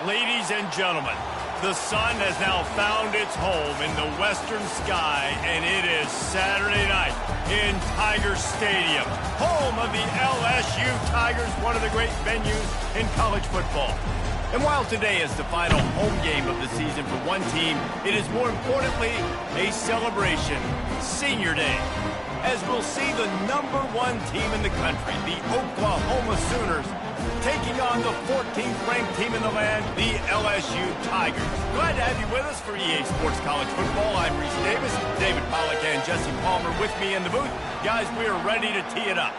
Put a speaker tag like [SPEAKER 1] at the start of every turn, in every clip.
[SPEAKER 1] Ladies and gentlemen, the sun has now found its home in the western sky, and it is Saturday night in Tiger Stadium, home of the LSU Tigers, one of the great venues in college football. And while today is the final home game of the season for one team, it is more importantly a celebration, Senior Day, as we'll see the #1 team in the country, the Oklahoma Sooners, taking on the 14th ranked team in the land, the LSU Tigers. Glad to have you with us for EA Sports College Football. I'm Reese Davis, David Pollack and Jesse Palmer with me in the booth. Guys, we are ready to tee it up.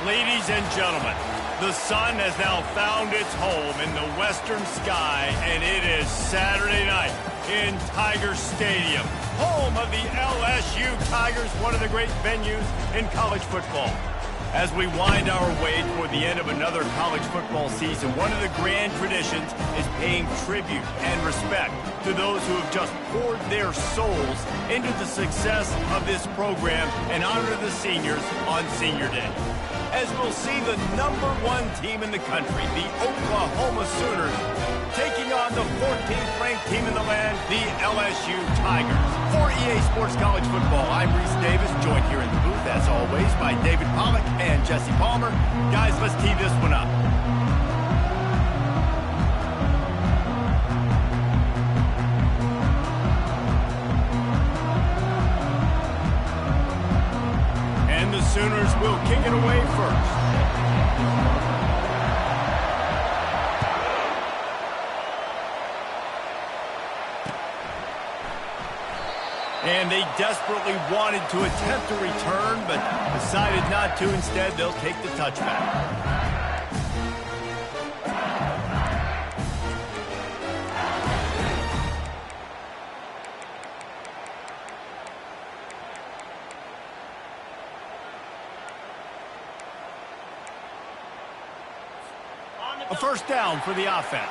[SPEAKER 1] Ladies and gentlemen, the sun has now found its home in the western sky, and it is Saturday night in Tiger Stadium, home of the LSU Tigers, one of the great venues in college football. As we wind our way toward the end of another college football season, one of the grand traditions is paying tribute and respect to those who have just poured their souls into the success of this program and honor the seniors on Senior Day. As we'll see the #1 team in the country, the Oklahoma Sooners, taking on the 14th ranked team in the land, the LSU Tigers. For EA Sports College Football, I'm Reese Davis, joined here in the booth, as always, by David Pollack and Jesse Palmer. Guys, let's tee this one up. And the Sooners will kick it away first. And they desperately wanted to attempt a return, but decided not to. Instead, they'll take the touchback. A first down for the offense.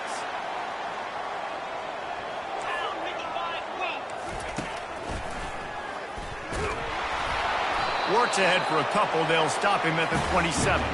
[SPEAKER 1] Works ahead for a couple. They'll stop him at the 27.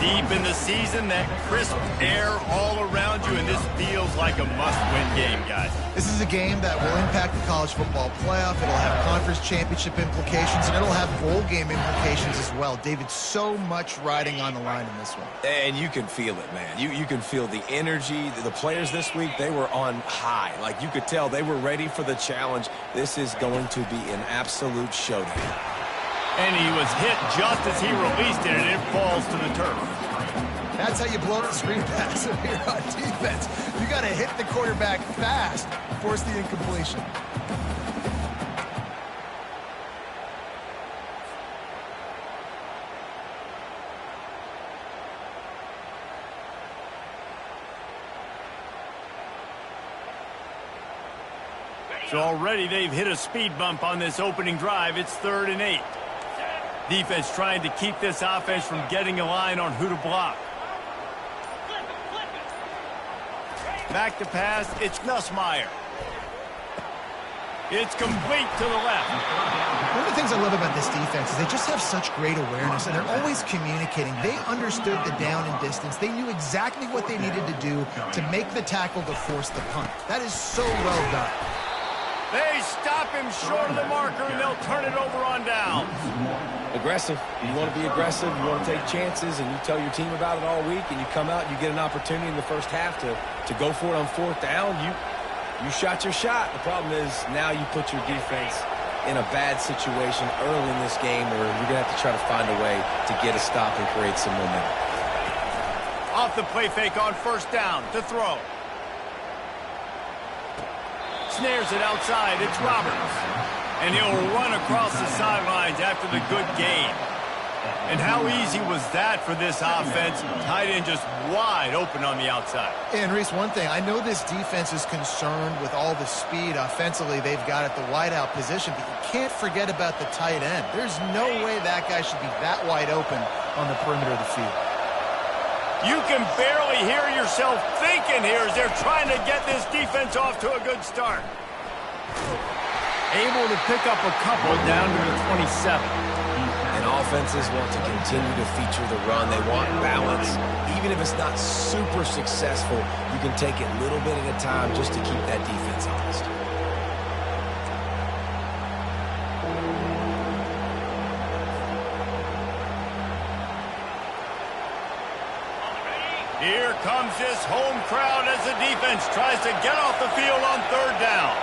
[SPEAKER 1] Deep in the season, that crisp air all around you, and this feels like a must-win game, guys.
[SPEAKER 2] This is a game that will impact the college football playoff. It'll have conference championship implications, and it'll have bowl game implications as well. David, so much riding on the line in this one.
[SPEAKER 3] And you can feel it, man. You can feel the energy. The players this week, they were on high. Like, you could tell they were ready for the challenge. This is going to be an absolute showdown.
[SPEAKER 1] And he was hit just as he released it, and it falls to the turf.
[SPEAKER 2] That's how you blow up a screen pass if you're on defense. You got to hit the quarterback fast, force the incompletion.
[SPEAKER 1] So already they've hit a speed bump on this opening drive. It's 3rd and 8. Defense trying to keep this offense from getting a line on who to block. Back to pass. It's Nussmeier. It's complete to the left.
[SPEAKER 2] One of the things I love about this defense is they just have such great awareness, and they're always communicating. They understood the down and distance. They knew exactly what they needed to do to make the tackle to force the punt. That is so well done.
[SPEAKER 1] They stop him short of the marker, and they'll turn it over on downs.
[SPEAKER 3] Aggressive. You want to be aggressive. You want to take chances, and you tell your team about it all week, and you come out and you get an opportunity in the first half to go for it on 4th down. You shot your shot. The problem is now you put your defense in a bad situation early in this game where you're going to have to try to find a way to get a stop and create some momentum.
[SPEAKER 1] Off the play fake on 1st down to throw. Snares it outside. It's Roberts. And he'll run across the sidelines after the good gain. And how easy was that for this offense? Tight end just wide open on the outside.
[SPEAKER 2] And, Reese, one thing, I know this defense is concerned with all the speed offensively they've got at the wideout position, but you can't forget about the tight end. There's no way that guy should be that wide open on the perimeter of the field.
[SPEAKER 1] You can barely hear yourself thinking here as they're trying to get this defense off to a good start. Able to pick up a couple down to the 27.
[SPEAKER 3] And offenses want to continue to feature the run. They want balance. Even if it's not super successful, you can take it little bit at a time just to keep that defense honest.
[SPEAKER 1] Here comes this home crowd as the defense tries to get off the field on 3rd down.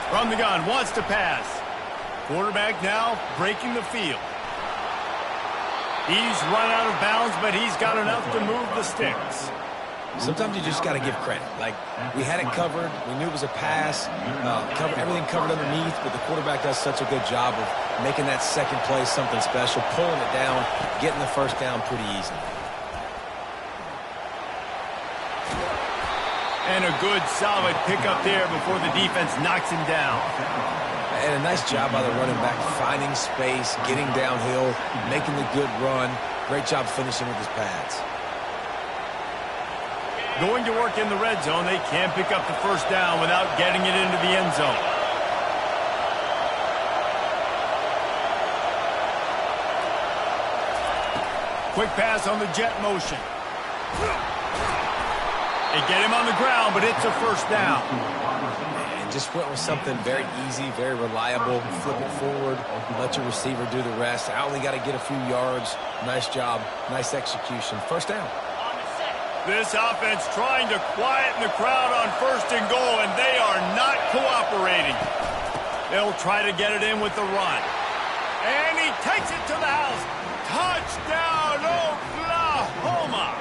[SPEAKER 1] From the gun, wants to pass. Quarterback now breaking the field. He's run out of bounds, but he's got enough to move the sticks.
[SPEAKER 3] Sometimes you just got to give credit. Like, we had it covered. We knew it was a pass. Everything covered underneath, but the quarterback does such a good job of making that second play something special, pulling it down, getting the 1st down pretty easy.
[SPEAKER 1] And a good, solid pickup there before the defense knocks him down.
[SPEAKER 3] And a nice job by the running back, finding space, getting downhill, making the good run. Great job finishing with his pads.
[SPEAKER 1] Going to work in the red zone. They can't pick up the 1st down without getting it into the end zone. Quick pass on the jet motion. They get him on the ground, but it's a 1st down.
[SPEAKER 3] And just went with something very easy, very reliable. Flip it forward, let your receiver do the rest. I only got to get a few yards. Nice job, nice execution. 1st down.
[SPEAKER 1] This offense trying to quieten the crowd on 1st and goal, and they are not cooperating. They'll try to get it in with the run. And he takes it to the house. Touchdown, Oklahoma!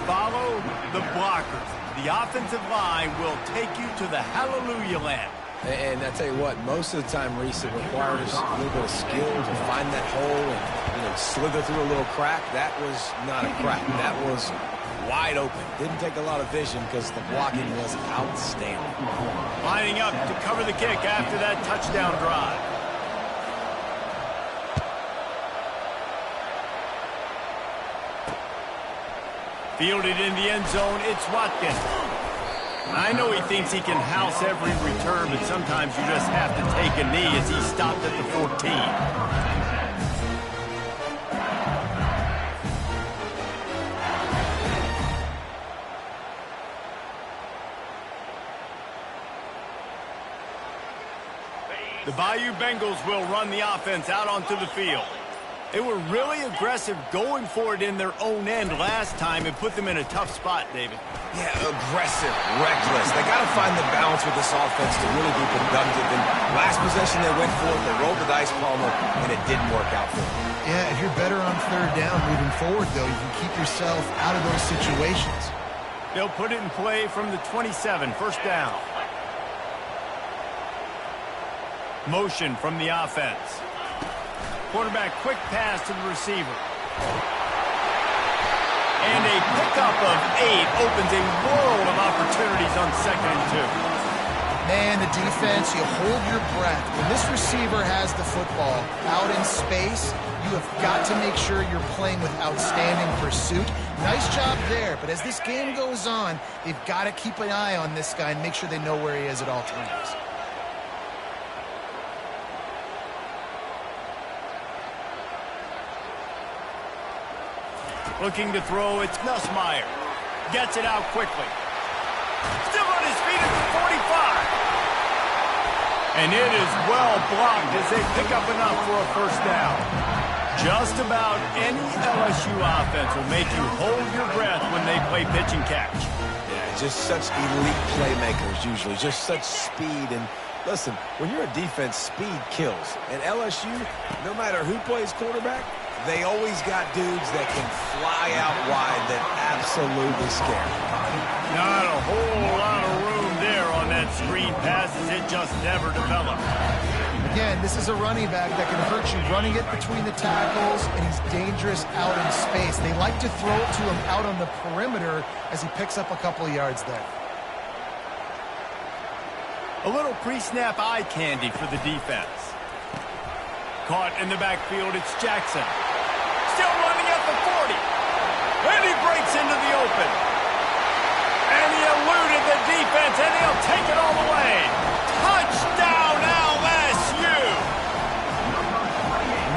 [SPEAKER 1] Follow the blockers. The offensive line will take you to the hallelujah land.
[SPEAKER 3] And I tell you what, most of the time, Reese, it requires a little bit of skill to find that hole and slither through a little crack. That was not a crack. That was wide open. Didn't take a lot of vision because the blocking was outstanding.
[SPEAKER 1] Lining up to cover the kick after that touchdown drive. Fielded in the end zone, it's Watkins. I know he thinks he can house every return, but sometimes you just have to take a knee as he stopped at the 14. The Bayou Bengals will run the offense out onto the field. They were really aggressive going for it in their own end last time and put them in a tough spot, David.
[SPEAKER 3] Yeah, aggressive, reckless. They got to find the balance with this offense to really be productive. And last possession they went for it, they rolled the dice, Palmer, and it didn't work out for them.
[SPEAKER 2] Yeah, if you're better on 3rd down moving forward, though, you can keep yourself out of those situations.
[SPEAKER 1] They'll put it in play from the 27, 1st down. Motion from the offense. Quarterback quick pass to the receiver. And a pickup of 8 opens a world of opportunities on second and 2.
[SPEAKER 2] Man, the defense, you hold your breath. When this receiver has the football out in space, you have got to make sure you're playing with outstanding pursuit. Nice job there, but as this game goes on, they've got to keep an eye on this guy and make sure they know where he is at all times.
[SPEAKER 1] Looking to throw, it's Nussmeier. Gets it out quickly. Still on his feet at the 45. And it is well blocked as they pick up enough for a first down. Just about any LSU offense will make you hold your breath when they play pitch and catch.
[SPEAKER 3] Yeah, just such elite playmakers usually, just such speed. And listen, when you're a defense, speed kills. And LSU, no matter who plays quarterback, they always got dudes that can fly out wide that absolutely scare.
[SPEAKER 1] Not a whole lot of room there on that screen pass as it just never developed.
[SPEAKER 2] Again, this is a running back that can hurt you running it between the tackles, and he's dangerous out in space. They like to throw it to him out on the perimeter as he picks up a couple of yards there.
[SPEAKER 1] A little pre-snap eye candy for the defense. Caught in the backfield, it's Jackson. Still running at the 40. And he breaks into the open. And he eluded the defense, and he'll take it all the way. Touchdown, LSU!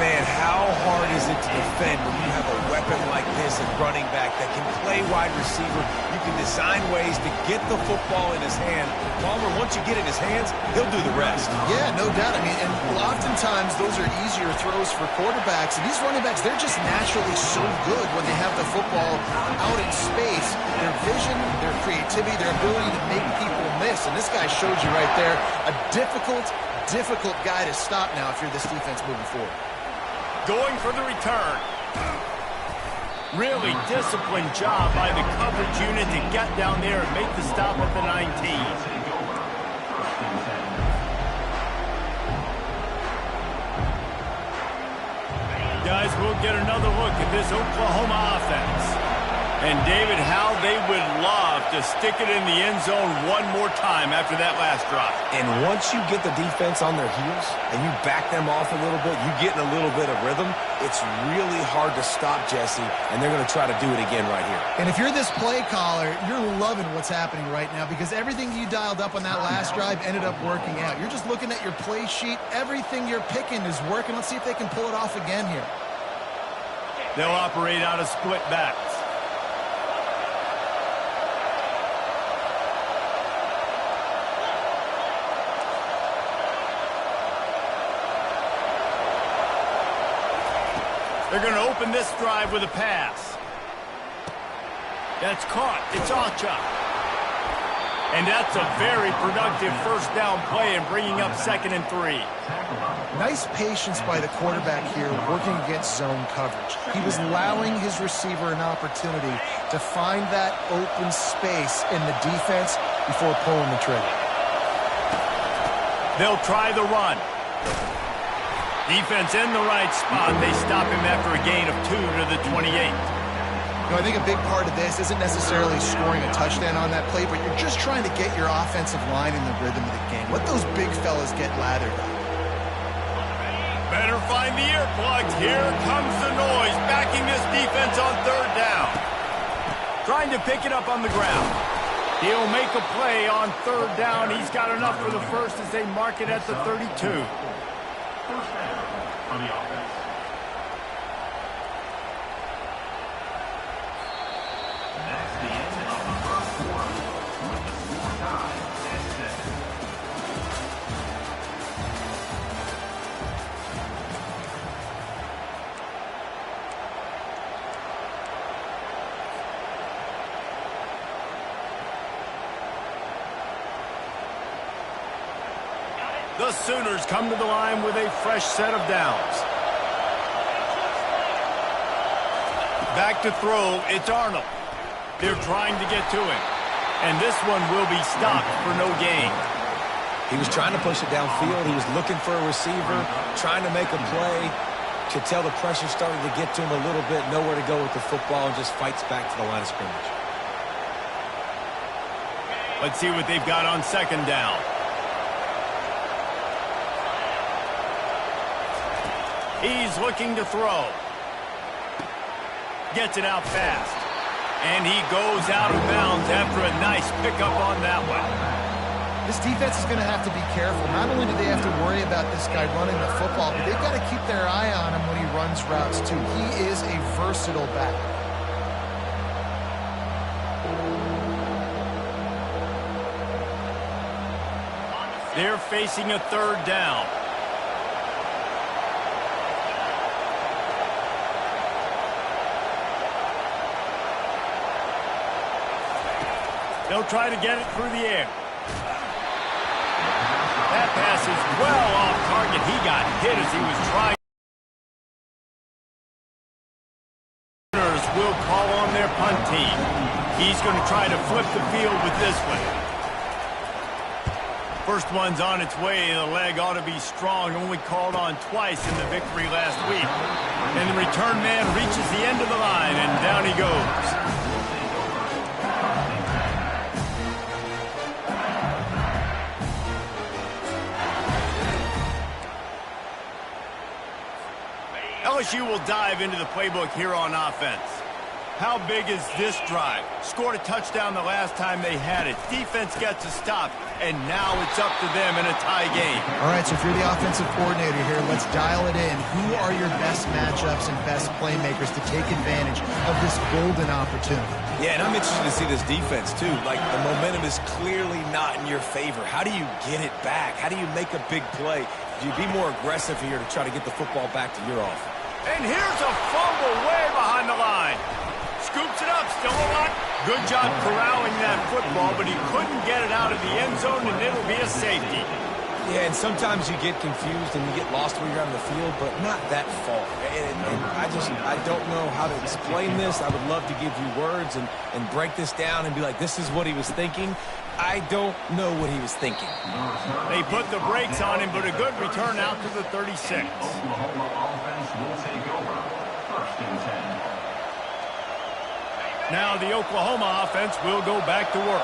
[SPEAKER 3] Man, how hard is it to defend when you have a weapon like this, a running back that can play wide receiver? You can design ways to get the football in his hand. Palmer, once you get it in his hands, he'll do the rest.
[SPEAKER 2] Yeah, no doubt. I mean, and oftentimes those are easier throws for quarterbacks. And these running backs, they're just naturally so good when they have the football out in space. Their vision, their creativity, their ability to make people miss. And this guy showed you right there a difficult guy to stop now if you're this defense moving forward.
[SPEAKER 1] Going for the return. Really disciplined job by the coverage unit to get down there and make the stop at the 19. Guys, we'll get another look at this Oklahoma offense. And, David, how they would love to stick it in the end zone one more time after that last drive.
[SPEAKER 3] And once you get the defense on their heels and you back them off a little bit, you get in a little bit of rhythm, it's really hard to stop, Jesse, and they're going to try to do it again right here.
[SPEAKER 2] And if you're this play caller, you're loving what's happening right now because everything you dialed up on that last drive ended up working out. You're just looking at your play sheet. Everything you're picking is working. Let's see if they can pull it off again here.
[SPEAKER 1] They'll operate out of split backs. They're going to open this drive with a pass. That's caught. It's Acha. And that's a very productive first down play and bringing up 2nd and 3.
[SPEAKER 2] Nice patience by the quarterback here working against zone coverage. He was allowing his receiver an opportunity to find that open space in the defense before pulling the trigger.
[SPEAKER 1] They'll try the run. Defense in the right spot. They stop him after a gain of 2 to the 28.
[SPEAKER 2] You know, I think a big part of this isn't necessarily scoring a touchdown on that play, but you're just trying to get your offensive line in the rhythm of the game. Let those big fellas get lathered up.
[SPEAKER 1] Better find the earplugs. Here comes the noise, backing this defense on 3rd down. Trying to pick it up on the ground. He'll make a play on 3rd down. He's got enough for the first as they mark it at the 32.
[SPEAKER 4] First down on the offense. That's the end of the first quarter with the score tied at 7.
[SPEAKER 1] The Sooners come to the line with a fresh set of downs. Back to throw, it's Arnold. They're trying to get to him. And this one will be stopped for no gain.
[SPEAKER 3] He was trying to push it downfield. He was looking for a receiver, trying to make a play. Could tell the pressure started to get to him a little bit, nowhere to go with the football, and just fights back to the line of scrimmage.
[SPEAKER 1] Let's see what they've got on second down. He's looking to throw. Gets it out fast. And he goes out of bounds after a nice pickup on that one.
[SPEAKER 2] This defense is going to have to be careful. Not only do they have to worry about this guy running the football, but they've got to keep their eye on him when he runs routes too. He is a versatile back.
[SPEAKER 1] They're facing a third down. They'll try to get it through the air. That pass is well off target. He got hit as he was trying. Will call on their punt team. He's going to try to flip the field with this one. First one's on its way. The leg ought to be strong. Only called on twice in the victory last week. And the return man reaches the end of the line, and down he goes. LSU will dive into the playbook here on offense. How big is this drive? Scored a touchdown the last time they had it. Defense gets a stop, and now it's up to them in a tie game.
[SPEAKER 2] All right, so if you're the offensive coordinator here, let's dial it in. Who are your best matchups and best playmakers to take advantage of this golden opportunity?
[SPEAKER 3] Yeah, and I'm interested to see this defense, too. Like, the momentum is clearly not in your favor. How do you get it back? How do you make a big play? Do you be more aggressive here to try to get the football back to your offense?
[SPEAKER 1] And here's a fumble way behind the line. Scoops it up, still alive. Good job corralling that football, but he couldn't get it out of the end zone, and it'll be a safety.
[SPEAKER 3] Yeah, and sometimes you get confused and you get lost when you're on the field, but not that far. And I don't know how to explain this. I would love to give you words and break this down and be like, this is what he was thinking. I don't know what he was thinking.
[SPEAKER 1] They put the brakes on him, but a good return out to the 36.
[SPEAKER 4] Oklahoma offense will take over. First and 10.
[SPEAKER 1] Now the Oklahoma offense will go back to work.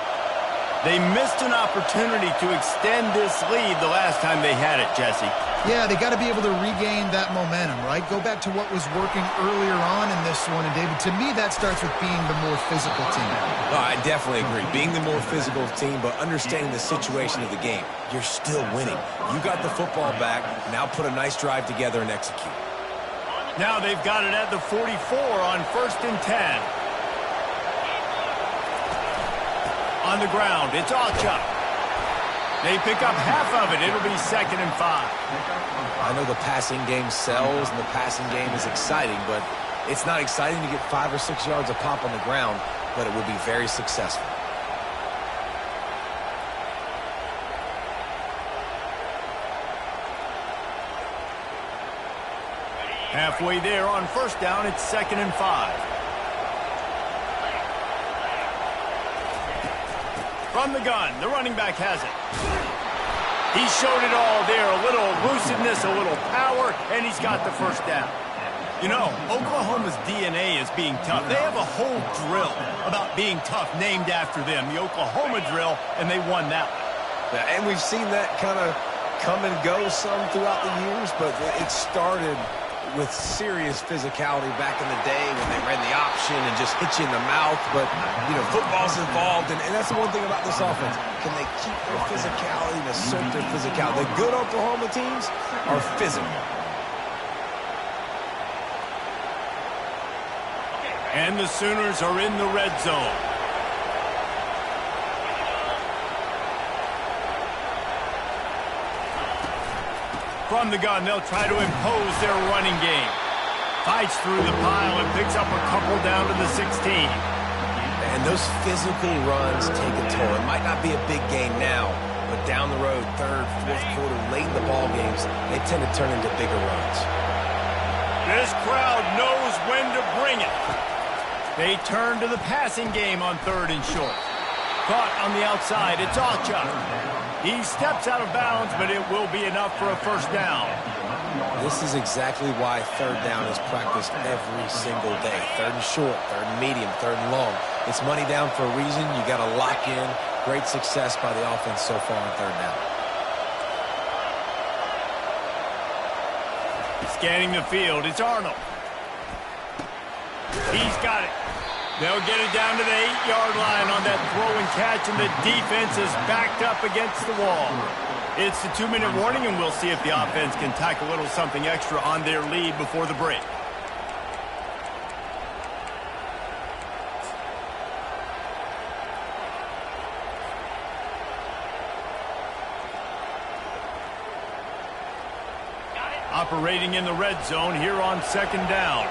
[SPEAKER 1] They missed an opportunity to extend this lead the last time they had it, Jesse.
[SPEAKER 2] Yeah, they got to be able to regain that momentum, right? Go back to what was working earlier on in this one. And, David, to me, that starts with being the more physical team.
[SPEAKER 3] Oh, I definitely agree. Being the more physical team, but understanding the situation of the game. You're still winning. You got the football back. Now put a nice drive together and execute.
[SPEAKER 1] Now they've got it at the 44 on 1st and 10. On the ground, it's Alchuk. They pick up half of it. It'll be 2nd and 5.
[SPEAKER 3] I know the passing game sells and the passing game is exciting, but it's not exciting to get 5 or 6 yards a pop on the ground, but it would be very successful.
[SPEAKER 1] Halfway there on 1st down, it's 2nd and 5. From the gun, the running back has it. He showed it all there, a little elusiveness, a little power, and he's got the 1st down. You know, Oklahoma's DNA is being tough. They have a whole drill about being tough named after them, the Oklahoma drill, and they won that one.
[SPEAKER 3] Yeah, and we've seen that kind of come and go some throughout the years, but it started with serious physicality back in the day when they ran the option and just hit you in the mouth. But, you know, football's involved, and that's the one thing about this offense. Can they keep their physicality and assert their physicality? The good Oklahoma teams are physical.
[SPEAKER 1] And the Sooners are in the red zone. From the gun, they'll try to impose their running game. Fights through the pile and picks up a couple down to the 16.
[SPEAKER 3] And those physical runs take a toll. It might not be a big game now, but down the road, 3rd, 4th quarter, late in the ball games, they tend to turn into bigger runs.
[SPEAKER 1] This crowd knows when to bring it. They turn to the passing game on 3rd and short. Caught on the outside, it's Alchuk. He steps out of bounds, but it will be enough for a 1st down.
[SPEAKER 3] This is exactly why third down is practiced every single day. Third and short, third and medium, third and long. It's money down for a reason. You got to lock in. Great success by the offense so far on third down.
[SPEAKER 1] Scanning the field, it's Arnold. He's got it. They'll get it down to the 8-yard line on that throw and catch, and the defense is backed up against the wall. It's the 2-minute warning, and we'll see if the offense can tack a little something extra on their lead before the break. Operating in the red zone here on second down.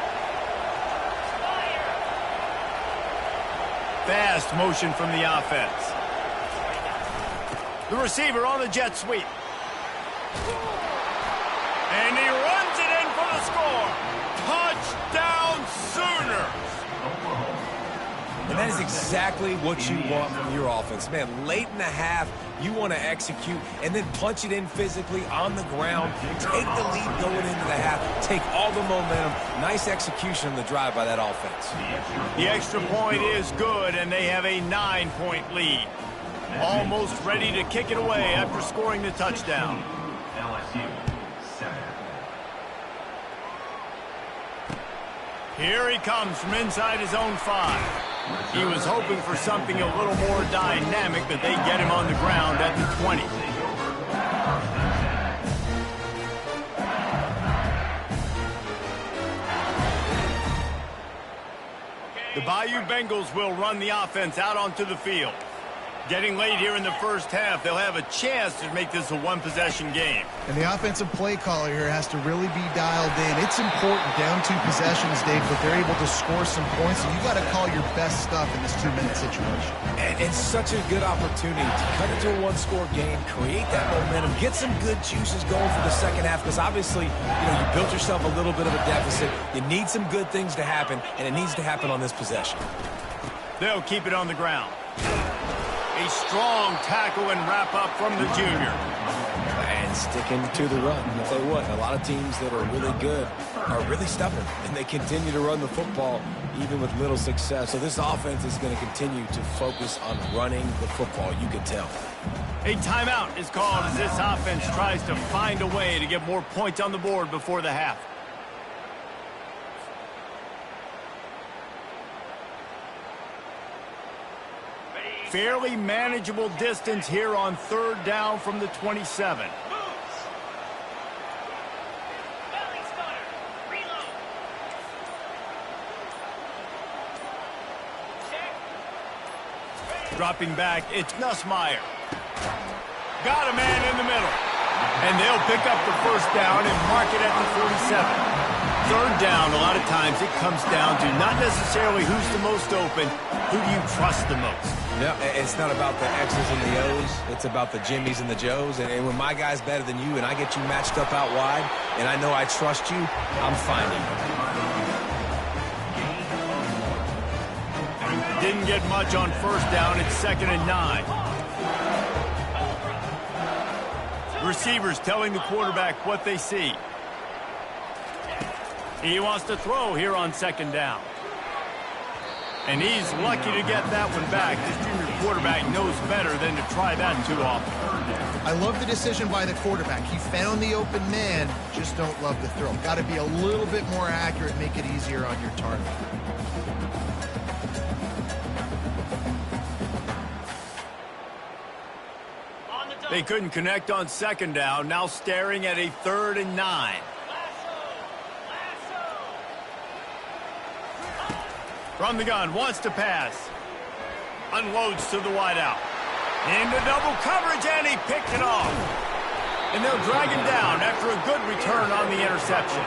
[SPEAKER 1] Fast motion from the offense. The receiver on the jet sweep. And he runs it in for the score. Touchdown Sooners.
[SPEAKER 3] And that is exactly what you want from your offense. Man, late in the half, you want to execute and then punch it in physically on the ground. Take the lead going into the half. Take all the momentum. Nice execution on the drive by that offense.
[SPEAKER 1] The extra point is good, and they have a 9-point lead. Almost ready to kick it away after scoring the touchdown.
[SPEAKER 4] LSU 7.
[SPEAKER 1] Here he comes from inside his own 5. He was hoping for something a little more dynamic, but they get him on the ground at the 20. The Bayou Bengals will run the offense out onto the field. Getting late here in the first half, they'll have a chance to make this a one-possession game.
[SPEAKER 2] And the offensive play caller here has to really be dialed in. It's important down 2 possessions, Dave, but they're able to score some points, and you got to call your best stuff in this 2-minute situation.
[SPEAKER 3] And it's such a good opportunity to cut into a one-score game, create that momentum, get some good juices going for the second half, because obviously, you built yourself a little bit of a deficit. You need some good things to happen, and it needs to happen on this possession.
[SPEAKER 1] They'll keep it on the ground. A strong tackle and wrap up from the junior.
[SPEAKER 3] And sticking to the run. I'll tell you what, a lot of teams that are really good are really stubborn, and they continue to run the football even with little success. So this offense is going to continue to focus on running the football, you can tell.
[SPEAKER 1] A timeout is called as this offense tries to find a way to get more points on the board before the half. Fairly manageable distance here on third down from the 27. Dropping back, it's Nussmeier. Got a man in the middle. And they'll pick up the first down and mark it at the 47. Third down, a lot of times it comes down to not necessarily who's the most open, who do you trust the most?
[SPEAKER 3] No, it's not about the X's and the O's. It's about the Jimmys and the Joes. And when my guy's better than you and I get you matched up out wide and I know I trust you, I'm finding you.
[SPEAKER 1] Didn't get much on first down. It's 2nd and 9. Receivers telling the quarterback what they see. He wants to throw here on 2nd down. And he's lucky to get that one back. This junior quarterback knows better than to try that too often.
[SPEAKER 2] I love the decision by the quarterback. He found the open man, just don't love the throw. Got to be a little bit more accurate, make it easier on your target.
[SPEAKER 1] They couldn't connect on 2nd down, now staring at a 3rd and 9. From the gun, wants to pass. Unloads to the wideout. Into double coverage, and he picked it off. And they'll drag him down after a good return on the interception.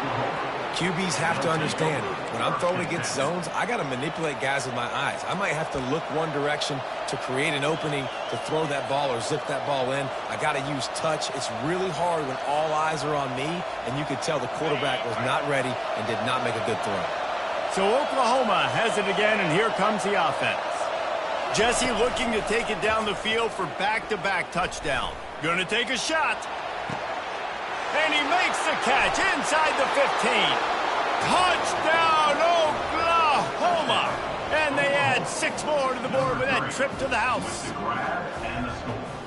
[SPEAKER 3] QBs have to understand, when I'm throwing against zones, I got to manipulate guys with my eyes. I might have to look one direction to create an opening to throw that ball or zip that ball in. I got to use touch. It's really hard when all eyes are on me, and you could tell the quarterback was not ready and did not make a good throw.
[SPEAKER 1] So Oklahoma has it again, and here comes the offense. Jesse looking to take it down the field for back-to-back touchdown. Going to take a shot. And he makes the catch inside the 15. Touchdown, Oklahoma! And they add 6 more to the board with that trip to the house.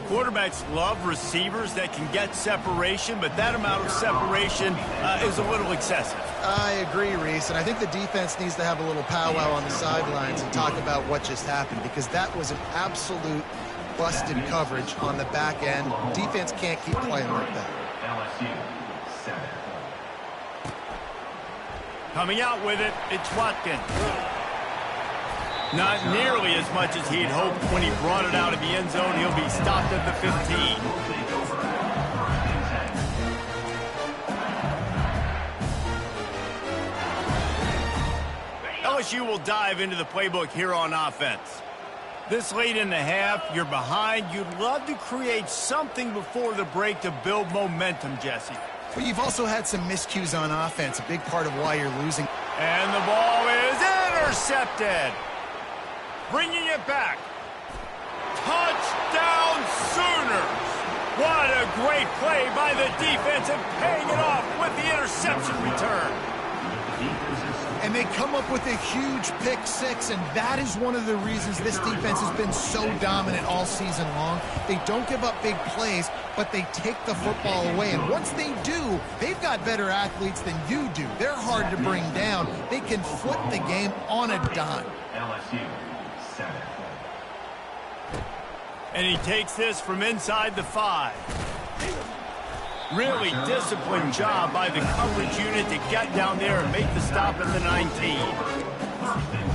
[SPEAKER 1] Quarterbacks love receivers that can get separation, but that amount of separation is a little excessive.
[SPEAKER 2] I agree, Reese, and I think the defense needs to have a little powwow on the sidelines and talk about what just happened, because that was an absolute busted coverage on the back end. Defense can't keep playing like that.
[SPEAKER 4] LSU 7.
[SPEAKER 1] Coming out with it, it's Watkins. Not nearly as much as he'd hoped when he brought it out of the end zone. He'll be stopped at the 15. LSU will dive into the playbook here on offense. This late in the half, you're behind. You'd love to create something before the break to build momentum, Jesse.
[SPEAKER 2] But you've also had some miscues on offense, a big part of why you're losing.
[SPEAKER 1] And the ball is intercepted. Bringing it back. Touchdown Sooners. What a great play by the defense and paying it off with the interception return.
[SPEAKER 2] And they come up with a huge pick 6, and that is one of the reasons this defense has been so dominant all season long. They don't give up big plays, but they take the football away. And once they do, they've got better athletes than you do. They're hard to bring down. They can flip the game on a dime.
[SPEAKER 4] LSU 7.
[SPEAKER 1] And he takes this from inside the 5. Really disciplined job by the coverage unit to get down there and make the stop at the 19.
[SPEAKER 4] First and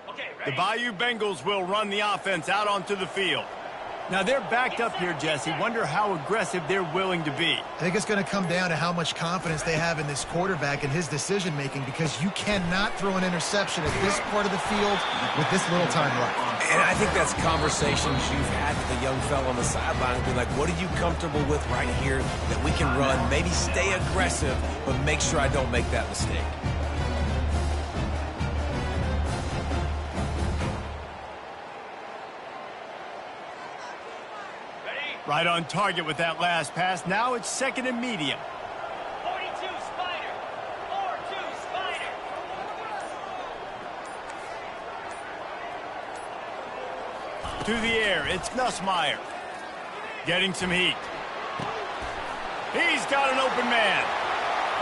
[SPEAKER 4] 10.
[SPEAKER 1] The Bayou Bengals will run the offense out onto the field. Now, they're backed up here, Jesse. Wonder how aggressive they're willing to be.
[SPEAKER 2] I think it's going to come down to how much confidence they have in this quarterback and his decision-making, because you cannot throw an interception at this part of the field with this little time left.
[SPEAKER 3] And I think that's conversations you've had with the young fella on the sideline and be like, what are you comfortable with right here that we can run? Maybe stay aggressive, but make sure I don't make that mistake.
[SPEAKER 1] Right on target with that last pass. Now it's 2nd and medium.
[SPEAKER 5] 42 Spider. 4-2 Spider.
[SPEAKER 1] To the air, it's Nussmeier. Getting some heat. He's got an open man.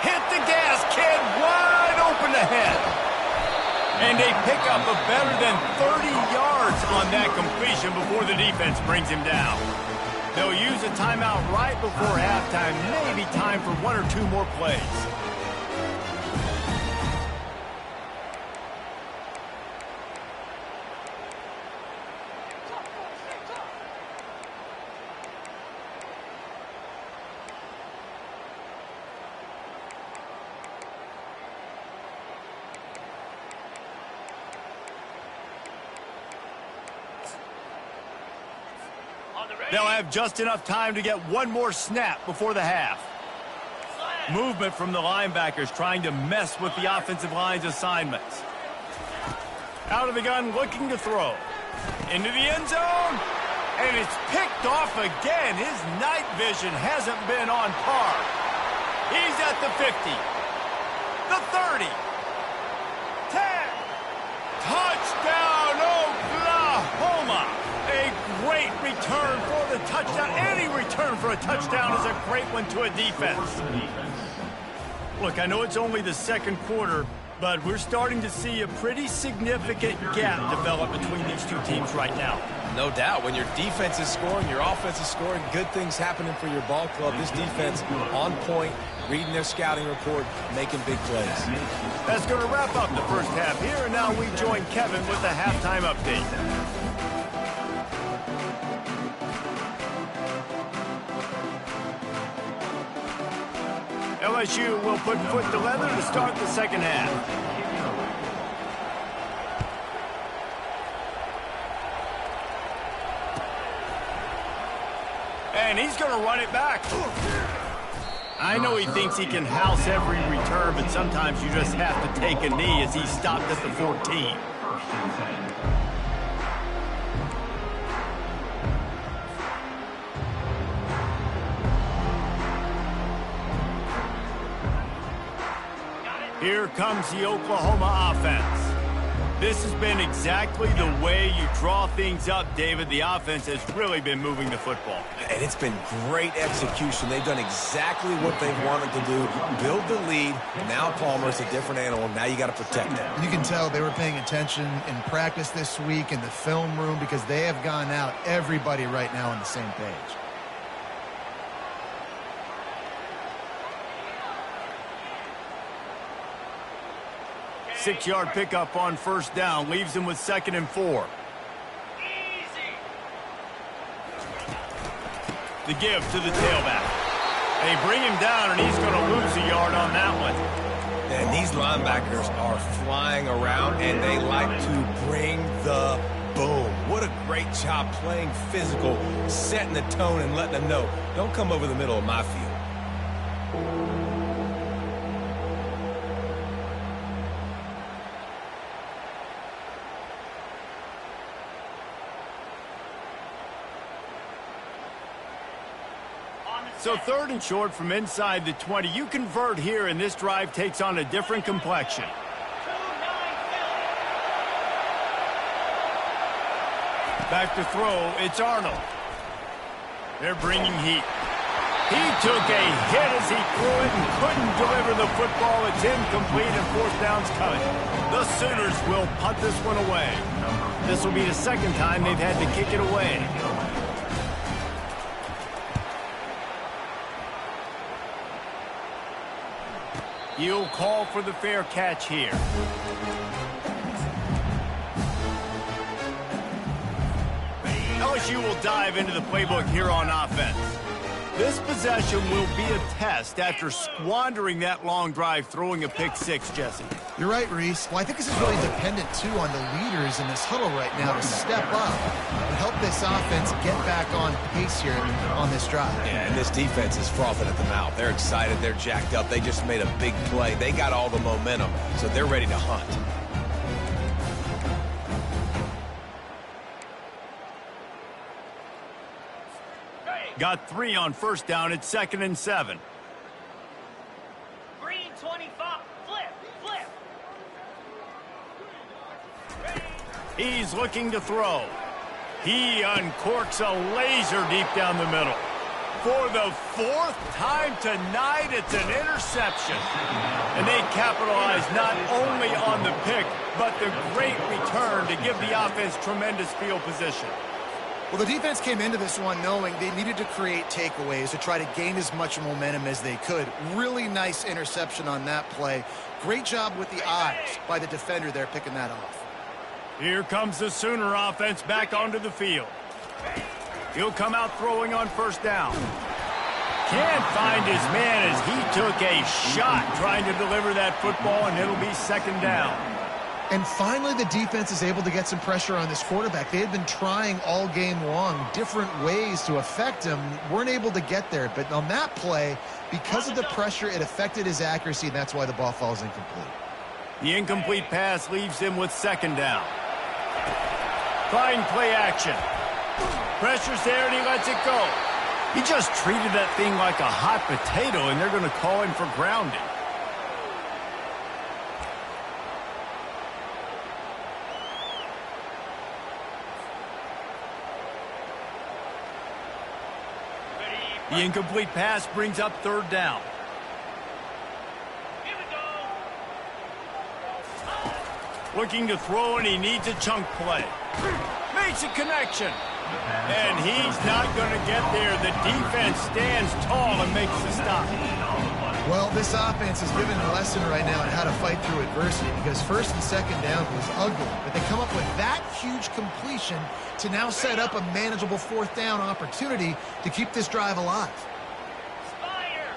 [SPEAKER 1] Hit the gas, kid. Wide open ahead. And they pick up a better than 30 yards on that completion before the defense brings him down. They'll use a timeout right before halftime. Maybe time for 1 or 2 more plays. They'll have just enough time to get 1 more snap before the half. Movement from the linebackers trying to mess with the offensive line's assignments. Out of the gun, looking to throw. Into the end zone. And it's picked off again. His night vision hasn't been on par. He's at the 50. The 30. 10. Touchdown, Oklahoma. A great return for the touchdown. Any return for a touchdown is a great one to a defense. Look, I know it's only the 2nd quarter, but we're starting to see a pretty significant gap develop between these two teams right now.
[SPEAKER 3] No doubt. When your defense is scoring, your offense is scoring, good things happening for your ball club. This defense on point, reading their scouting report, making big plays.
[SPEAKER 1] That's going to wrap up the first half here, and now we join Kevin with the halftime update. LSU will put foot to leather to start the 2nd half. And he's going to run it back. I know he thinks he can house every return, but sometimes you just have to take a knee as he stopped at the 14.
[SPEAKER 4] First and 10.
[SPEAKER 1] Here comes the Oklahoma offense. This has been exactly the way you draw things up, David. The offense has really been moving the football.
[SPEAKER 3] And it's been great execution. They've done exactly what they've wanted to do. Build the lead. Now Palmer's a different animal. Now you got to protect him.
[SPEAKER 2] You can tell they were paying attention in practice this week in the film room because they have gone out everybody right now on the same page.
[SPEAKER 1] Six-yard pickup on first down leaves him with 2nd and 4.
[SPEAKER 5] Easy.
[SPEAKER 1] The give to the tailback. They bring him down, and he's going to lose a yard on that one.
[SPEAKER 3] And these linebackers are flying around, and they like to bring the boom. What a great job playing physical, setting the tone, and letting them know, don't come over the middle of my field.
[SPEAKER 1] So 3rd and short from inside the 20. You convert here, and this drive takes on a different complexion.
[SPEAKER 5] 2-9
[SPEAKER 1] Back to throw, it's Arnold. They're bringing heat. He took a hit as he threw it and couldn't deliver the football. It's incomplete and 4th down's coming. The Sooners will punt this one away. This will be the 2nd time they've had to kick it away. He'll call for the fair catch here. LSU will dive into the playbook here on offense. This possession will be a test after squandering that long drive, throwing a pick 6, Jesse.
[SPEAKER 2] You're right, Reese. Well, I think this is really dependent, too, on the leaders in this huddle right now to step up and help this offense get back on pace here on this drive.
[SPEAKER 3] Yeah, and this defense is frothing at the mouth. They're excited. They're jacked up. They just made a big play. They got all the momentum, so they're ready to hunt.
[SPEAKER 1] Got 3 on first down. It's 2nd and 7.
[SPEAKER 5] Green 25. Flip.
[SPEAKER 1] He's looking to throw. He uncorks a laser deep down the middle. For the 4th time tonight, it's an interception. And they capitalize not only on the pick, but the great return to give the offense tremendous field position.
[SPEAKER 2] Well, the defense came into this one knowing they needed to create takeaways to try to gain as much momentum as they could. Really nice interception on that play. Great job with the eyes by the defender there picking that off.
[SPEAKER 1] Here comes the Sooner offense back onto the field. He'll come out throwing on first down. Can't find his man as he took a shot trying to deliver that football, and it'll be 2nd down.
[SPEAKER 2] And finally, the defense is able to get some pressure on this quarterback. They had been trying all game long different ways to affect him. Weren't able to get there. But on that play, because of the pressure, it affected his accuracy, and that's why the ball falls incomplete.
[SPEAKER 1] The incomplete pass leaves him with 2nd down. Fine play action. Pressure's there, and he lets it go. He just treated that thing like a hot potato, and they're going to call him for grounding. The incomplete pass brings up 3rd down.
[SPEAKER 5] Here we go.
[SPEAKER 1] Looking to throw, and he needs a chunk play. Makes a connection. And he's not going to get there. The defense stands tall and makes the stop.
[SPEAKER 2] Well, this offense is given a lesson right now on how to fight through adversity because 1st and 2nd down was ugly. But they come up with that huge completion to now set up a manageable 4th down opportunity to keep this drive alive.
[SPEAKER 5] Spider.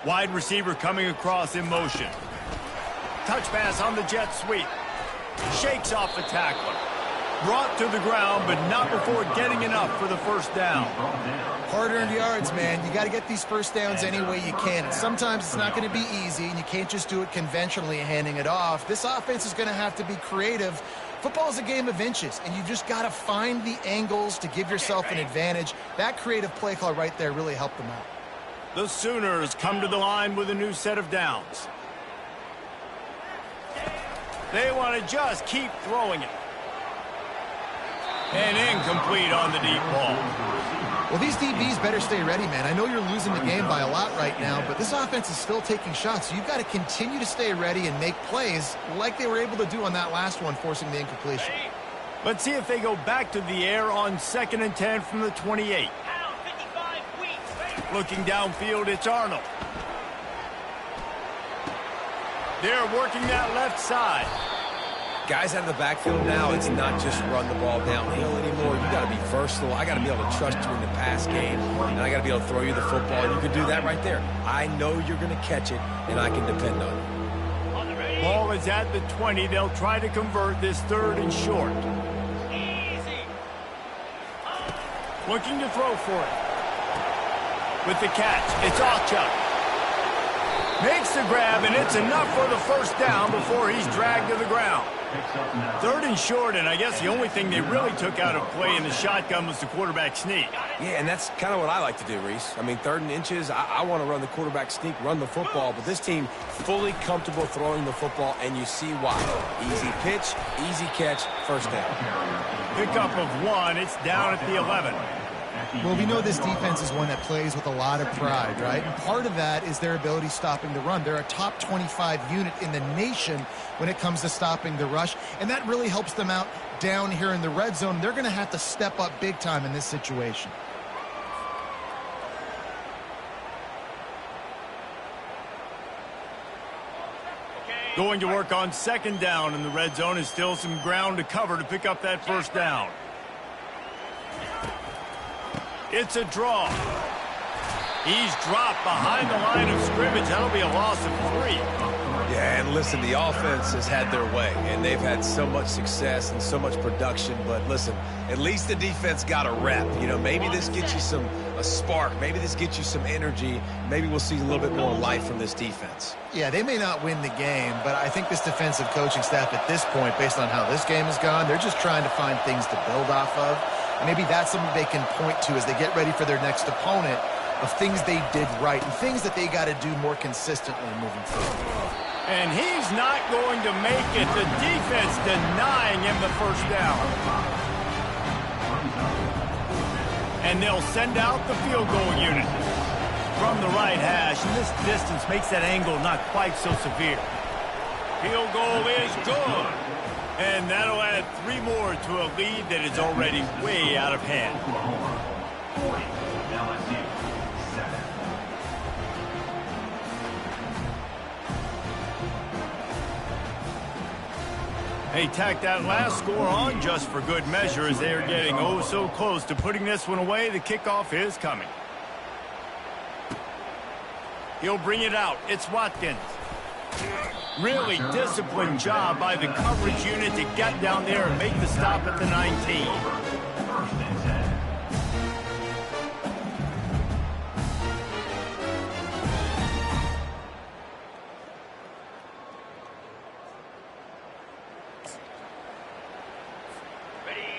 [SPEAKER 1] Wide receiver coming across in motion. Touch pass on the jet sweep. Shakes off the tackler. Brought to the ground, but not before getting enough for the first down.
[SPEAKER 2] Hard-earned yards, man. You got to get these first downs any way you can. And sometimes it's not going to be easy, and you can't just do it conventionally handing it off. This offense is going to have to be creative. Football is a game of inches, and you just got to find the angles to give yourself an advantage. That creative play call right there really helped them out.
[SPEAKER 1] The Sooners come to the line with a new set of downs. They want to just keep throwing it. And incomplete on the deep ball.
[SPEAKER 2] Well, these DBs better stay ready, man. I know you're losing the game by a lot right now, but this offense is still taking shots. So you've got to continue to stay ready and make plays like they were able to do on that last one, forcing the incompletion.
[SPEAKER 1] Let's see if they go back to the air on 2nd and 10 from the 28. Looking downfield, it's Arnold. They're working that left side.
[SPEAKER 3] Guys out of the backfield now, it's not just run the ball downhill anymore. You got to be versatile. I got to be able to trust you in the pass game, and I got to be able to throw you the football. You can do that right there. I know you're going to catch it, and I can depend on it.
[SPEAKER 1] Ball is at the 20. They'll try to convert this 3rd and short. Looking to throw for it. With the catch, it's Ochuk. Makes the grab, and it's enough for the first down before he's dragged to the ground. 3rd and short, and I guess the only thing they really took out of play in the shotgun was the quarterback sneak.
[SPEAKER 3] Yeah, and that's kind of what I like to do, Reese. I mean, 3rd and inches, I want to run the quarterback sneak, run the football, but this team fully comfortable throwing the football, and you see why. Easy pitch, easy catch, first down.
[SPEAKER 1] Pickup of 1, it's down at the 11.
[SPEAKER 2] Well, we know this defense is one that plays with a lot of pride, right? And part of that is their ability stopping the run. They're a top 25 unit in the nation when it comes to stopping the rush, and that really helps them out down here in the red zone. They're going to have to step up big time in this situation.
[SPEAKER 1] Going to work on 2nd down in the red zone is still some ground to cover to pick up that first down. It's a draw. He's dropped behind the line of scrimmage. That'll be a loss of 3.
[SPEAKER 3] Yeah, and listen, the offense has had their way, and they've had so much success and so much production. But listen, at least the defense got a rep. You know, maybe this gets you a spark. Maybe this gets you some energy. Maybe we'll see a little bit more life from this defense.
[SPEAKER 2] Yeah, they may not win the game, but I think this defensive coaching staff at this point, based on how this game has gone, they're just trying to find things to build off of. And maybe that's something they can point to as they get ready for their next opponent, of things they did right and things that they got to do more consistently moving forward.
[SPEAKER 1] And he's not going to make it. The defense denying him the first down. And they'll send out the field goal unit from the right hash. And this distance makes that angle not quite so severe. Field goal is good. And that'll add 3 more to a lead that is already way out of hand. They tack that last score on just for good measure as they are getting oh so close to putting this one away. The kickoff is coming. He'll bring it out. It's Watkins. Really disciplined job by the coverage unit to get down there and make the stop at the 19.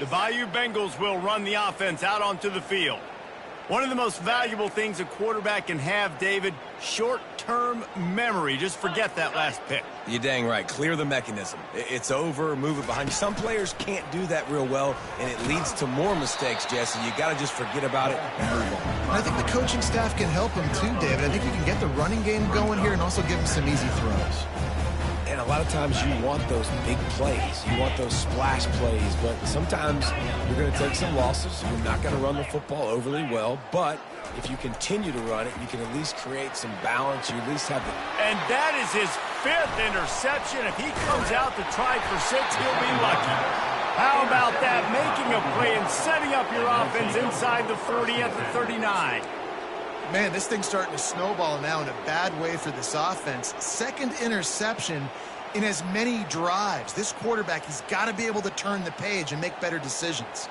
[SPEAKER 1] The Bayou Bengals will run the offense out onto the field. One of the most valuable things a quarterback can have, David, short-term memory. Just forget that last pick.
[SPEAKER 3] You're dang right. Clear the mechanism. It's over, move it behind you. Some players can't do that real well, and it leads to more mistakes, Jesse. You got to just forget about it and move on.
[SPEAKER 2] And I think the coaching staff can help them too, David. I think you can get the running game going here and also give them some easy throws.
[SPEAKER 3] And a lot of times you want those big plays. You want those splash plays. But sometimes you're going to take some losses. You're not going to run the football overly well. But if you continue to run it, you can at least create some balance. You at least have the...
[SPEAKER 1] And that is his 5th interception. If he comes out to try for 6, he'll be lucky. How about that? Making a play and setting up your offense inside the 40 at the 39.
[SPEAKER 2] Man, this thing's starting to snowball now in a bad way for this offense. 2nd interception, In as many drives, this quarterback, he's got to be able to turn the page and make better decisions.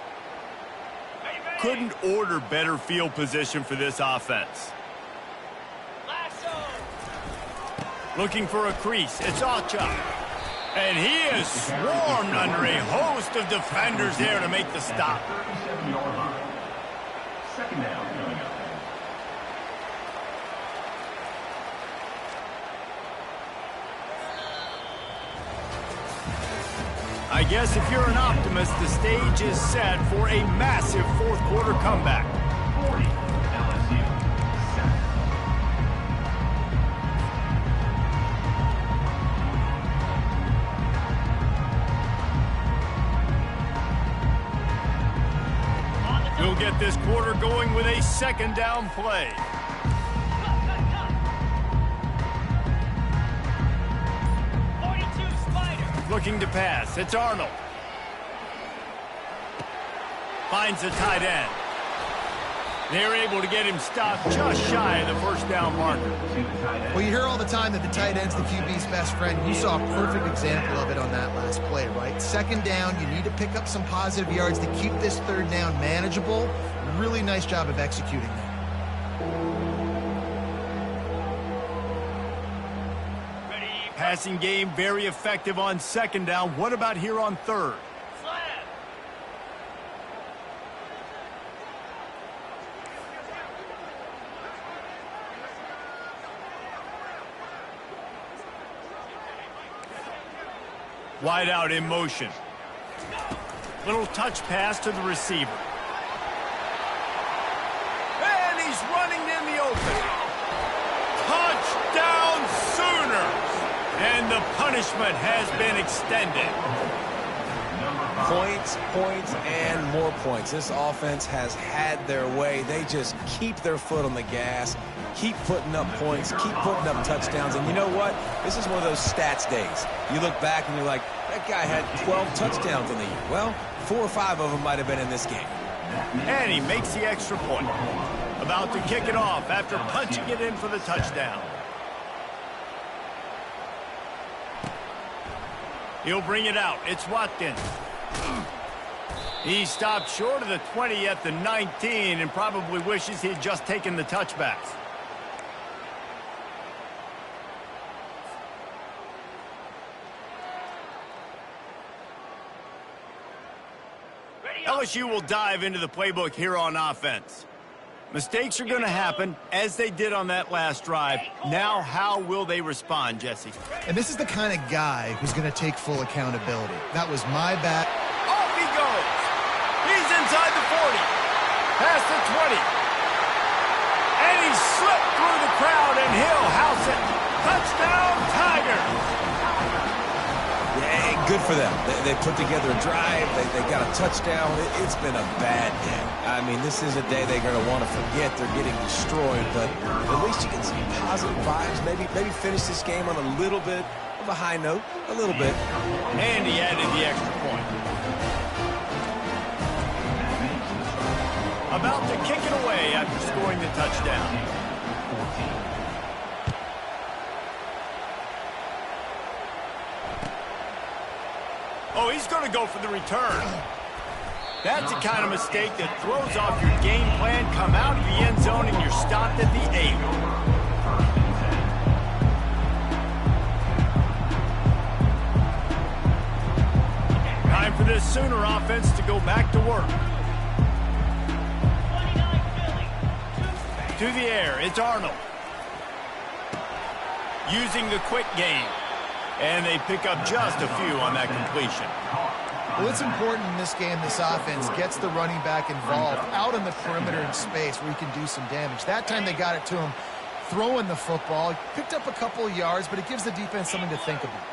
[SPEAKER 1] Couldn't order better field position for this offense.
[SPEAKER 5] Lasso.
[SPEAKER 1] Looking for a crease. It's Ocha. And he is swarmed under a host of defenders there to make the stop.
[SPEAKER 4] 37-yard line. Second down coming up.
[SPEAKER 1] I guess if you're an optimist, the stage is set for a massive fourth quarter comeback.
[SPEAKER 4] 40, LSU. Set.
[SPEAKER 1] We'll get this quarter going with a second down play.
[SPEAKER 5] Cut, cut, cut. 42 Spider.
[SPEAKER 1] Looking to pass. It's Arnold. Finds the tight end. They're able to get him stopped just shy of the first down marker.
[SPEAKER 2] Well, you hear all the time that the tight end's the QB's best friend. You saw a perfect example of it on that last play, right? Second down, you need to pick up some positive yards to keep this third down manageable. Really nice job of executing that.
[SPEAKER 5] Ready.
[SPEAKER 1] Passing game very effective on second down. What about here on third?
[SPEAKER 5] Slam.
[SPEAKER 1] Wide out in motion. Little touch pass to the receiver. And he's running in the open. Touchdown Sooners! And the punishment has been extended.
[SPEAKER 3] Points, points, and more points. This offense has had their way. They just keep their foot on the gas, keep putting up points, keep putting up touchdowns. And you know what? This is one of those stats days. You look back and you're like, that guy had 12 touchdowns in the year. Well, 4 or 5 of them might have been in this game.
[SPEAKER 1] And he makes the extra point. About to kick it off after punching it in for the touchdown. He'll bring it out. It's Watkins. He stopped short of the 20 at the 19 and probably wishes he'd just taken the touchbacks.
[SPEAKER 5] Ready up.
[SPEAKER 1] LSU will dive into the playbook here on offense. Mistakes are going to happen, as they did on that last drive. Now, how will they respond, Jesse?
[SPEAKER 2] And this is the kind of guy who's going to take full accountability. That was my bad.
[SPEAKER 1] Off he goes. He's inside the 40. Past the 20. And he slipped through the crowd, and he'll house it. Touchdown, Tigers.
[SPEAKER 3] Yeah, good for them. They put together a drive. They got a touchdown. It's been a bad day. I mean, this is a day they're going to want to forget. They're getting destroyed, but at least you can see positive vibes. Maybe finish this game on a little bit of a high note, a little bit.
[SPEAKER 1] And he added the extra point. About to kick it away after scoring the touchdown. Oh, he's going to go for the return. That's the kind of mistake that throws off your game plan. Come out of the end zone and you're stopped at the 8. Time for this Sooner offense to go back to work.
[SPEAKER 5] 29 Philly.
[SPEAKER 1] To the air, it's Arnold. Using the quick game. And they pick up just a few on that completion.
[SPEAKER 2] Well, it's important in this game, this offense gets the running back involved out on the perimeter in space where he can do some damage. That time they got it to him throwing the football. He picked up a couple of yards, but it gives the defense something to think about.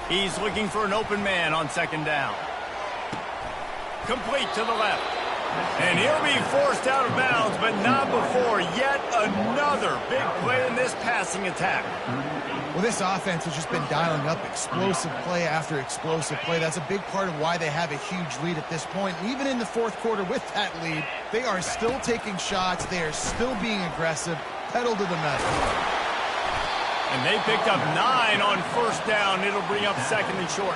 [SPEAKER 1] He's looking for an open man on second down. Complete to the left. And he'll be forced out of bounds, but not before yet another big play in this passing attack.
[SPEAKER 2] Well, this offense has just been dialing up explosive play after explosive play. That's a big part of why they have a huge lead at this point. Even in the fourth quarter with that lead, they are still taking shots. They are still being aggressive. Pedal to the metal.
[SPEAKER 1] And they picked up 9 on first down. It'll bring up second and short.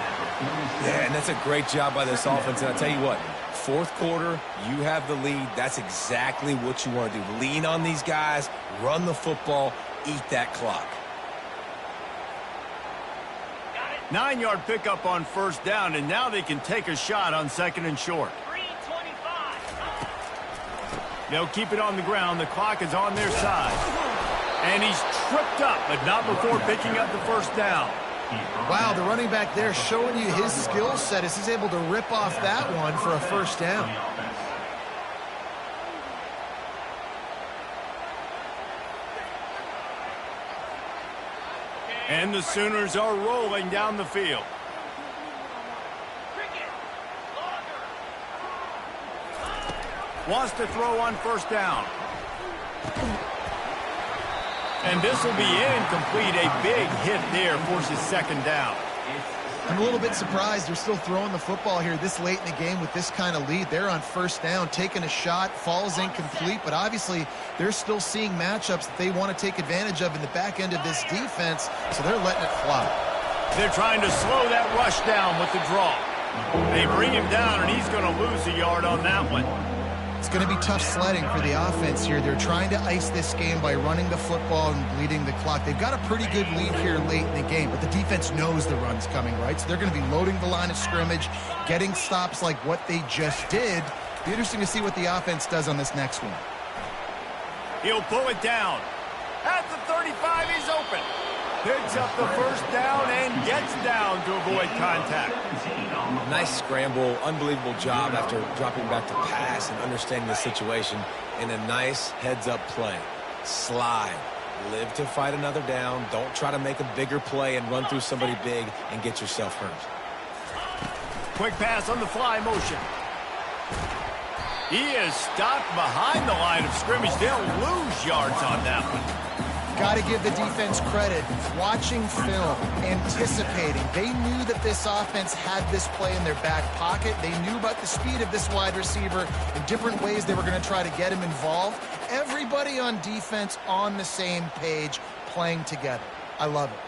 [SPEAKER 3] Yeah, and that's a great job by this offense. And I'll tell you what, fourth quarter, you have the lead. That's exactly what you want to do. Lean on these guys, run the football, eat that clock.
[SPEAKER 1] 9-yard pickup on first down, and now they can take a shot on second and short.
[SPEAKER 5] 3:25.
[SPEAKER 1] They'll keep it on the ground. The clock is on their side. And he's tripped up, but not before picking up the first down.
[SPEAKER 2] Wow, the running back there showing you his skill set as he's able to rip off that one for a first down.
[SPEAKER 1] And the Sooners are rolling down the field. Wants to throw on first down. And this will be incomplete. A big hit there forces second down.
[SPEAKER 2] I'm a little bit surprised they're still throwing the football here this late in the game with this kind of lead. They're on first down, taking a shot, falls incomplete, but obviously they're still seeing matchups that they want to take advantage of in the back end of this defense, so they're letting it fly.
[SPEAKER 1] They're trying to slow that rush down with the draw. They bring him down, and he's going to lose a yard on that one.
[SPEAKER 2] It's going to be tough sledding for the offense here. They're trying to ice this game by running the football and bleeding the clock. They've got a pretty good lead here late in the game, but the defense knows the run's coming, right? So they're going to be loading the line of scrimmage, getting stops like what they just did. Be interesting to see what the offense does on this next one.
[SPEAKER 1] He'll pull it down. At the 35, he's open. Picks up the first down and gets down to avoid contact.
[SPEAKER 3] Nice scramble, unbelievable job after dropping back to pass and understanding the situation in a nice heads-up play. Slide. Live to fight another down. Don't try to make a bigger play and run through somebody big and get yourself hurt.
[SPEAKER 1] Quick pass on the fly motion. He is stopped behind the line of scrimmage. They'll lose yards on that one.
[SPEAKER 2] Got to give the defense credit. Watching film, anticipating. They knew that this offense had this play in their back pocket. They knew about the speed of this wide receiver and different ways they were going to try to get him involved. Everybody on defense on the same page, playing together. I love it.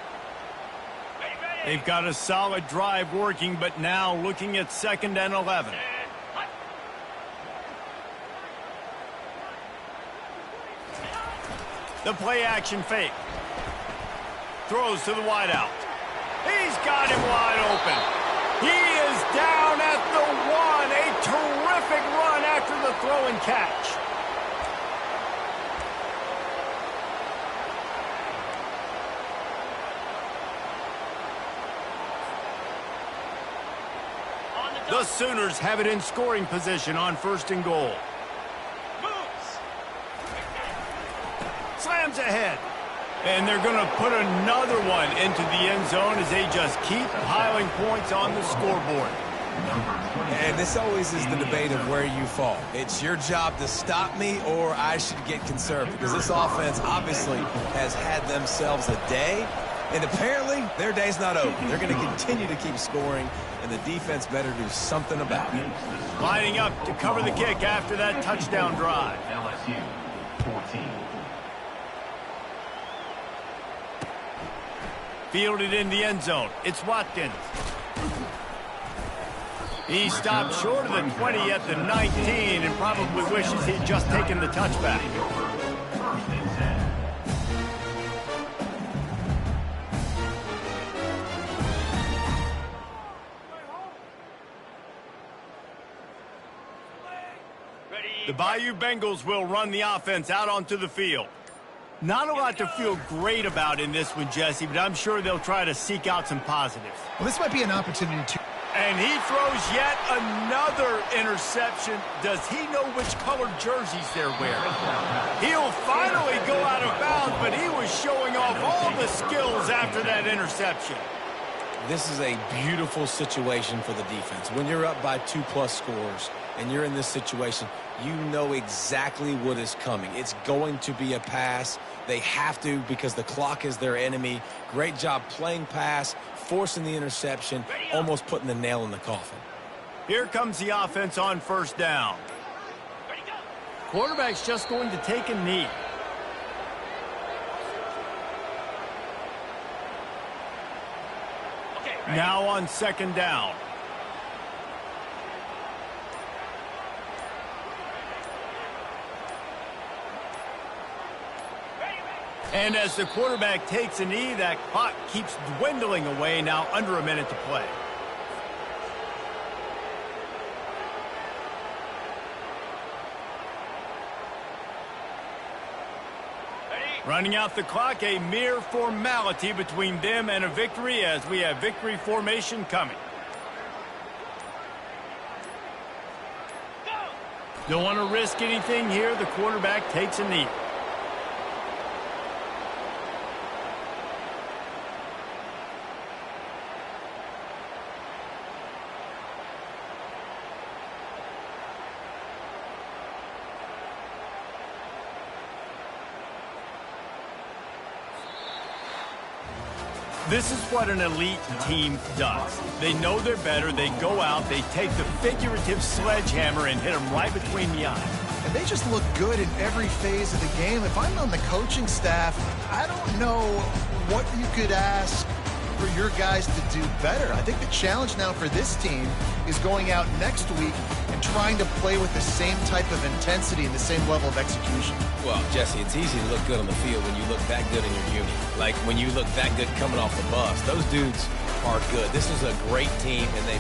[SPEAKER 1] They've got a solid drive working, but now looking at 2nd and 11. The play action fake. Throws to the wideout. He's got him wide open. He is down at the 1. A terrific run after the throw and catch. The Sooners have it in scoring position on 1st and goal. Slams ahead. And they're going to put another one into the end zone as they just keep piling points on the scoreboard.
[SPEAKER 3] And this always is the debate of where you fall. It's your job to stop me or I should get conservative. Because this offense obviously has had themselves a day. And apparently their day's not over. They're going to continue to keep scoring. And the defense better do something about it.
[SPEAKER 1] Lining up to cover the kick after that touchdown drive.
[SPEAKER 4] LSU 14.
[SPEAKER 1] Fielded in the end zone. It's Watkins. He stopped short of the 20 at the 19 and probably wishes he'd just taken the touchback. The Bayou Bengals will run the offense out onto the field. Not a lot to feel great about in this one, Jesse, but I'm sure they'll try to seek out some positives.
[SPEAKER 2] Well, this might be an opportunity to...
[SPEAKER 1] And he throws yet another interception. Does he know which colored jerseys they're wearing? He'll finally go out of bounds, but he was showing off all the skills after that interception.
[SPEAKER 3] This is a beautiful situation for the defense. When you're up by 2+ scores and you're in this situation, you know exactly what is coming. It's going to be a pass. They have to because the clock is their enemy. Great job playing pass, forcing the interception, almost putting the nail in the coffin.
[SPEAKER 1] Here comes the offense on 1st down. Quarterback's just going to take a knee. Now on second down. And as the quarterback takes a knee, that clock keeps dwindling away, now under a minute to play. Running out the clock, a mere formality between them and a victory as we have victory formation coming. Don't want to risk anything here. The quarterback takes a knee. This is what an elite team does. They know they're better. They go out. They take the figurative sledgehammer and hit them right between the eyes.
[SPEAKER 2] And they just look good in every phase of the game. If I'm on the coaching staff, I don't know what you could ask for your guys to do better. I think the challenge now for this team is going out next week and trying to play with the same type of intensity and the same level of execution.
[SPEAKER 3] Well, Jesse, it's easy to look good on the field when you look that good in your uni. Like when you look that good coming off the bus. Those dudes are good. This is a great team, and they